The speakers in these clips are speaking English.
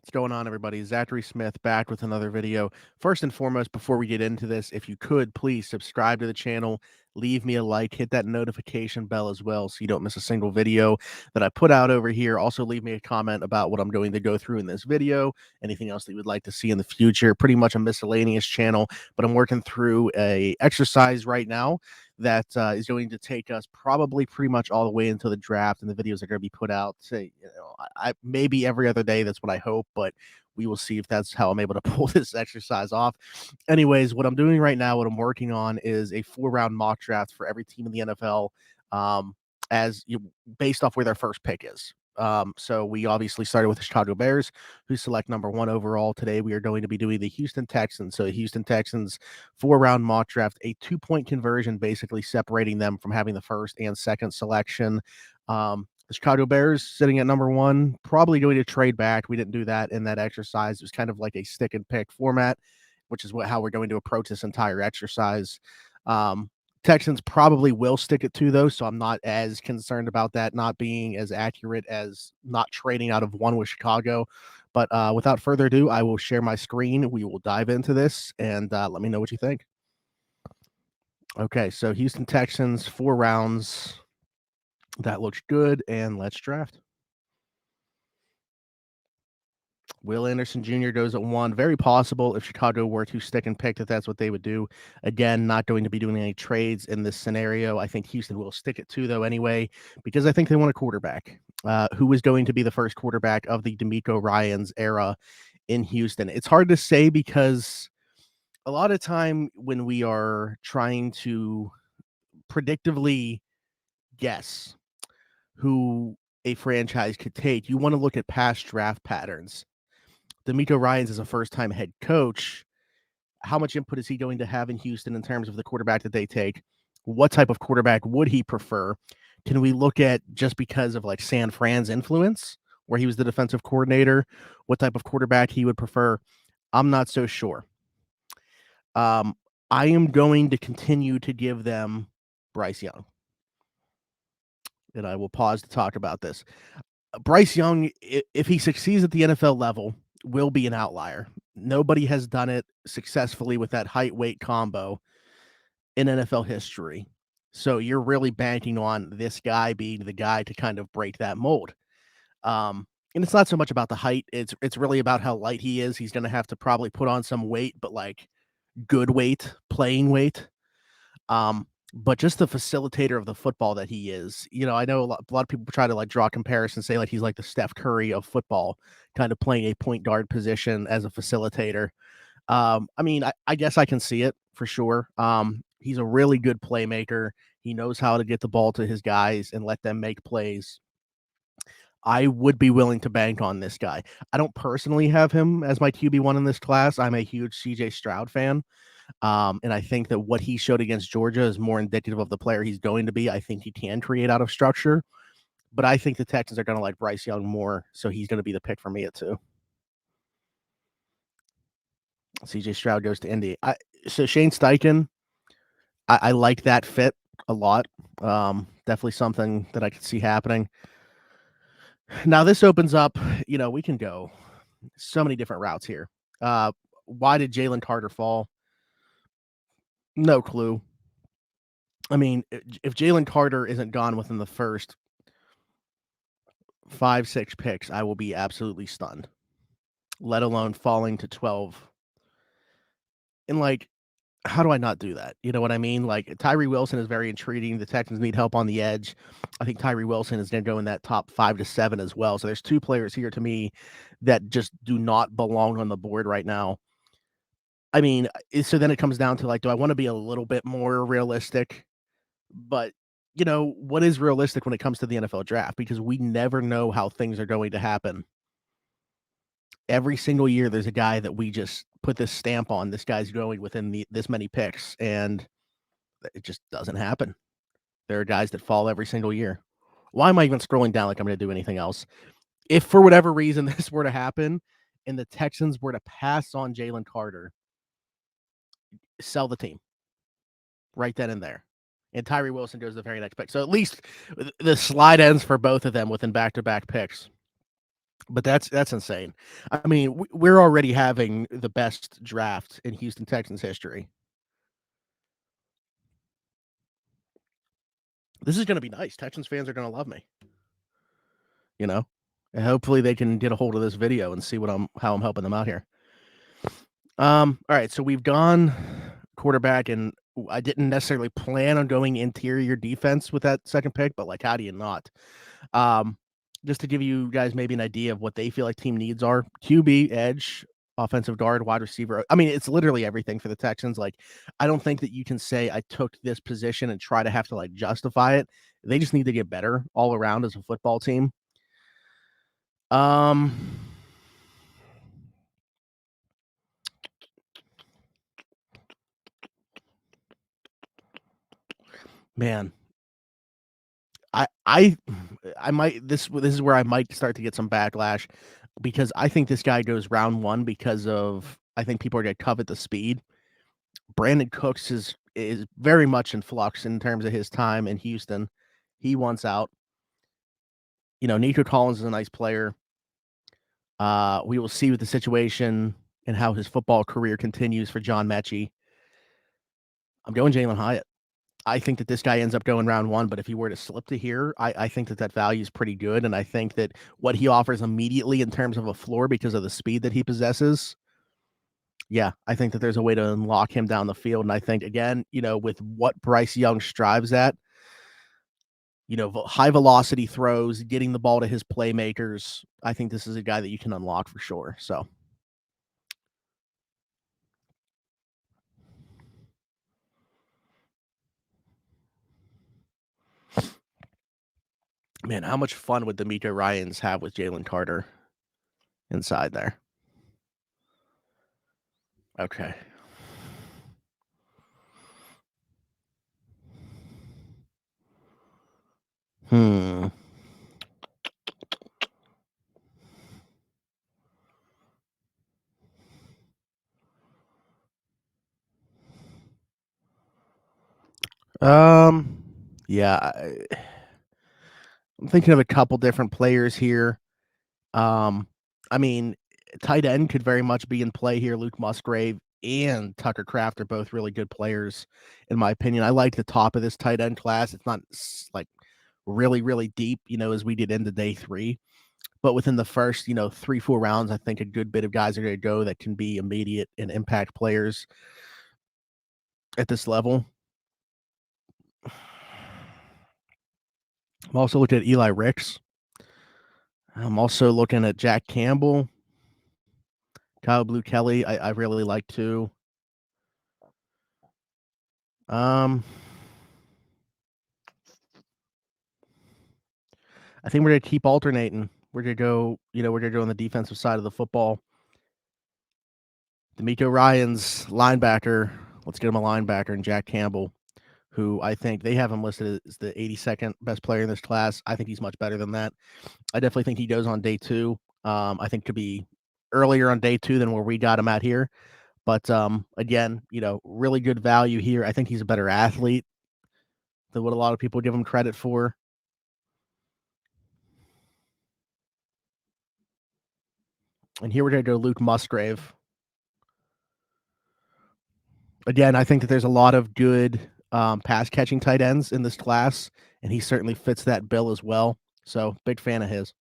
What's going on, everybody? Zachary Smith back with another video. First and foremost, before we get into this, if you could please subscribe to the channel, leave me a like, hit that notification bell as well so you don't miss a single video that I put out over here. Also, leave me a comment about what I'm going to go through in this video, anything else that you would like to see in the future. Pretty much a miscellaneous channel, but I'm working through a exercise right now that is going to take us probably pretty much all the way into the draft, and the videos are going to be put out, say, I maybe every other day. That's what I hope, but we will see if that's how I'm able to pull this exercise off. Anyways, what I'm doing right now, what I'm working on is a 4-round mock draft for every team in the NFL, as you based off where their first pick is. So we obviously started with the Chicago Bears, who select number 1 overall. Today we are going to be doing the Houston Texans. So the Houston Texans 4-round mock draft, a 2-point conversion, basically separating them from having the first and second selection. The Chicago Bears sitting at number 1, probably going to trade back. We didn't do that in that exercise. It was kind of like a stick and pick format, which is how we're going to approach this entire exercise. Texans probably will stick it to those, so I'm not as concerned about that not being as accurate as not trading out of 1 with Chicago. But without further ado, I will share my screen. We will dive into this, and let me know what you think. Okay, so Houston Texans, 4 rounds. That looks good, and let's draft. Will Anderson Jr. goes at 1. Very possible if Chicago were to stick and pick that that's what they would do. Again, not going to be doing any trades in this scenario. I think Houston will stick it to, though, anyway, because I think they want a quarterback. Who is going to be the first quarterback of the DeMeco Ryans era in Houston? It's hard to say because a lot of time when we are trying to predictively guess who a franchise could take, you want to look at past draft patterns. DeMeco Ryans is a first-time head coach. How much input is he going to have in Houston in terms of the quarterback that they take? What type of quarterback would he prefer? Can we look at, just because of like San Fran's influence, where he was the defensive coordinator, what type of quarterback he would prefer? I'm not so sure. I am going to continue to give them Bryce Young, and I will pause to talk about this. Bryce Young, if he succeeds at the NFL level, will be an outlier. Nobody has done it successfully with that height-weight combo in NFL history. So you're really banking on this guy being the guy to kind of break that mold. And it's not so much about the height. It's really about how light he is. He's going to have to probably put on some weight, but like good weight, playing weight. But just the facilitator of the football that he is. I know a lot of people try to like draw comparisons, say like he's like the Steph Curry of football, kind of playing a point guard position as a facilitator. I mean, I guess I can see it for sure. He's a really good playmaker. He knows how to get the ball to his guys and let them make plays. I would be willing to bank on this guy. I don't personally have him as my QB1 in this class. I'm a huge CJ Stroud fan. And I think that what he showed against Georgia is more indicative of the player he's going to be. I think he can create out of structure, but I think the Texans are going to like Bryce Young more, so he's going to be the pick for me at 2. CJ Stroud goes to Indy. So Shane Steichen, I like that fit a lot. Definitely something that I could see happening. Now this opens up, we can go so many different routes here. Why did Jalen Carter fall? No clue. I mean, if Jalen Carter isn't gone within the first 5, 6 picks, I will be absolutely stunned, let alone falling to 12. And like, how do I not do that? You know what I mean? Like, Tyree Wilson is very intriguing. The Texans need help on the edge. I think Tyree Wilson is going to go in that top 5 to 7 as well. So there's 2 players here to me that just do not belong on the board right now. I mean, so then it comes down to like, do I want to be a little bit more realistic? But what is realistic when it comes to the NFL draft? Because we never know how things are going to happen. Every single year, there's a guy that we just put this stamp on. This guy's going within this many picks, and it just doesn't happen. There are guys that fall every single year. Why am I even scrolling down like I'm going to do anything else? If for whatever reason this were to happen and the Texans were to pass on Jalen Carter, sell the team right then and there. And Tyree Wilson goes to the very next pick. So at least the slide ends for both of them within back-to-back picks. But that's insane. I mean, we're already having the best draft in Houston Texans history. This is gonna be nice. Texans fans are gonna love me, you know? And hopefully they can get a hold of this video and see what how I'm helping them out here. All right, so we've gone quarterback, and I didn't necessarily plan on going interior defense with that second pick, but like, how do you not? Um, just to give you guys maybe an idea of what they feel like team needs are: QB, edge, offensive guard, wide receiver. I mean, it's literally everything for the Texans. Like, I don't think that you can say I took this position and try to have to like justify it. They just need to get better all around as a football team. Um, man, I I might this is where I might start to get some backlash because I think this guy goes round 1 because of I think people are gonna covet the speed. Brandon Cooks is very much in flux in terms of his time in Houston. He wants out. You know, Nico Collins is a nice player. We will see with the situation and how his football career continues for John Mechie. I'm going Jalen Hyatt. I think that this guy ends up going round 1, but if he were to slip to here, I think that value is pretty good, and I think that what he offers immediately in terms of a floor because of the speed that he possesses, yeah, I think that there's a way to unlock him down the field, and I think, again, you know, with what Bryce Young strives at, you know, high velocity throws, getting the ball to his playmakers, I think this is a guy that you can unlock for sure, so man, how much fun would DeMeco Ryans have with Jalen Carter inside there? Okay. Hmm. Um, yeah, I'm thinking of a couple different players here. Um, I mean, tight end could very much be in play here. Luke Musgrave and Tucker Kraft are both really good players, in my opinion. I like the top of this tight end class. It's not like really, really deep, you know, as we did into day 3. But within the first, you know, 3, 4 rounds, I think a good bit of guys are going to go that can be immediate and impact players at this level. I'm also looking at Eli Ricks. I'm also looking at Jack Campbell, Kyle Blue Kelly. I really like too. Um, I think we're gonna keep alternating. We're gonna go, you know, we're gonna go on the defensive side of the football. DeMeco Ryans, linebacker. Let's get him a linebacker, and Jack Campbell, who I think they have him listed as the 82nd best player in this class. I think he's much better than that. I definitely think he goes on day 2. I think could be earlier on day 2 than where we got him at here. But again, you know, really good value here. I think he's a better athlete than what a lot of people give him credit for. And here we're gonna go Luke Musgrave. Again, I think that there's a lot of good pass catching tight ends in this class, and he certainly fits that bill as well. So big fan of his.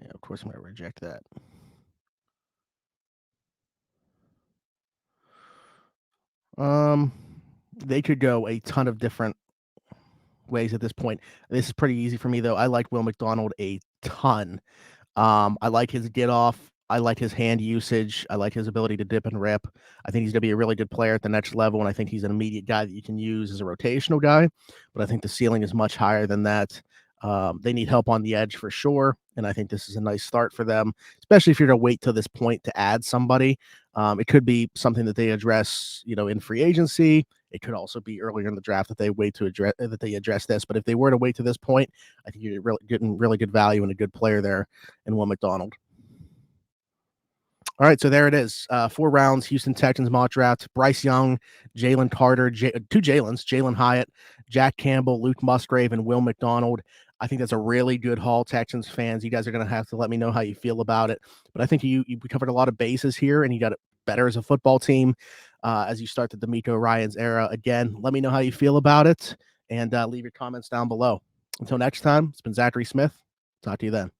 Yeah, of course, I'm gonna reject that. Um, they could go a ton of different ways at this point. This is pretty easy for me though. I like Will McDonald a ton. I like his get off. I like his hand usage. I like his ability to dip and rip. I think he's going to be a really good player at the next level, and I think he's an immediate guy that you can use as a rotational guy. But I think the ceiling is much higher than that. They need help on the edge for sure, and I think this is a nice start for them, especially if you're to wait till this point to add somebody. It could be something that they address, in free agency. It could also be earlier in the draft that they wait to address this. But if they were to wait to this point, I think you're really getting really good value and a good player there in Will McDonald. All right, so there it is. 4 rounds, Houston Texans mock draft. Bryce Young, Jalen Carter, two Jalen's, Jalen Hyatt, Jack Campbell, Luke Musgrave, and Will McDonald. I think that's a really good haul, Texans fans. You guys are going to have to let me know how you feel about it. But I think you covered a lot of bases here, and you got it better as a football team as you start the DeMeco Ryans era. Again, let me know how you feel about it, and leave your comments down below. Until next time, it's been Zachary Smith. Talk to you then.